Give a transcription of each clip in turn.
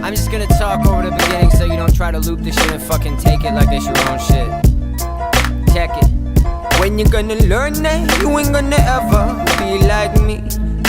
I'm just gonna talk over the beginning so you don't try to loop this shit and fucking take it like it's your own shit. Check it. When you gonna learn that you ain't gonna ever be like me,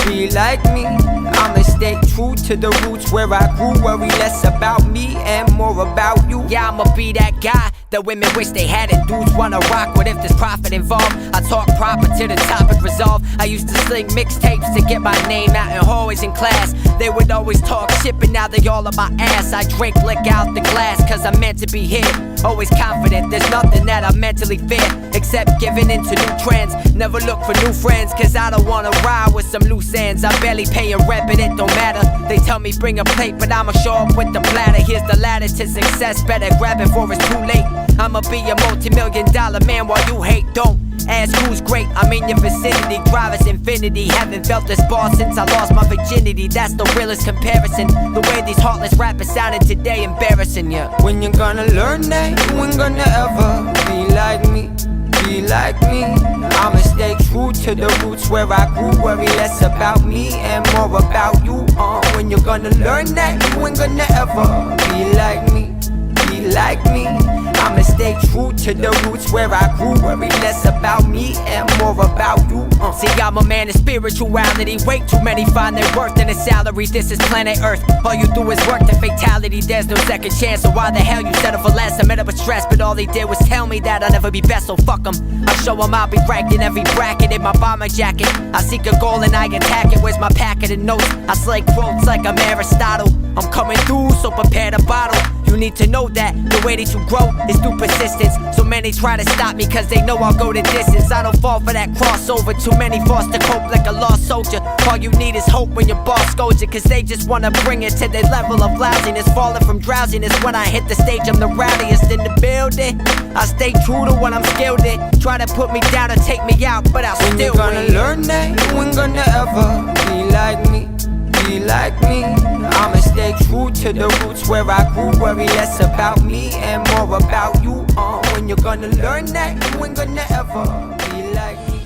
be like me. I'ma stay true to the roots where I grew. Worry less about me and more about you. Yeah, I'ma be that guy that women wish they had and dudes wanna rock with if there's profit involved. I talk proper till the topic resolved. I used to sling mixtapes to get my name out in hallways in class. They would always talk shit, but now they all on my ass. I drink liquor out the glass cause I'm meant to be here. Always confident, there's nothing that I mentally fear except giving into new trends. Never look for new friends cause I don't wanna ride with some loose ends. I barely pay a rent but it don't matter. They tell me bring a plate but I'ma show up with the platter. Here's the ladder to success, better grab it before it's too late. I'ma be a multi-million-dollar man while you hate. Don't ask who's great, I'm in your vicinity. Drive is infinity, haven't felt this bar since I lost my virginity. That's the realest comparison. The way these heartless rappers sounded today, embarrassing, yeah. When you're gonna learn that you ain't gonna ever be like me, be like me. I'ma stay true to the roots where I grew. Worry less about me and more about you. When you're gonna learn that you ain't gonna ever be like me, be like me. I'ma stay true to the roots where I grew. Worry less about me and more about you. See, I'm a man of spirituality. Way too many find their worth in a salary. This is planet Earth. All you do is work to fatality. There's no second chance. So why the hell you settle for less? I met up with stress, but all they did was tell me that I'll never be best. So fuck them. I'll show them I'll be ranked in every bracket in my bomber jacket. I seek a goal and I attack it. Where's my packet of notes? I slay quotes like I'm Aristotle. I'm coming through, so prepare to bottle. You need to know that the way that you grow is through persistence. So many try to stop me cause they know I'll go the distance. I don't fall for that crossover. Too many forced to cope like a lost soldier. All you need is hope when your boss scolds you, cause they just wanna bring it to their level of lousiness. Falling from drowsiness when I hit the stage, I'm the rowdiest in the building. I stay true to what I'm skilled in. Try to put me down or take me out, but I'll still win. When you gonna learn that you ain't gonna ever be like me, be like me. I'ma stay true to the roots where I grew. Worry less about me and more about you. When you're gonna learn that you ain't gonna ever be like me.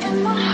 in my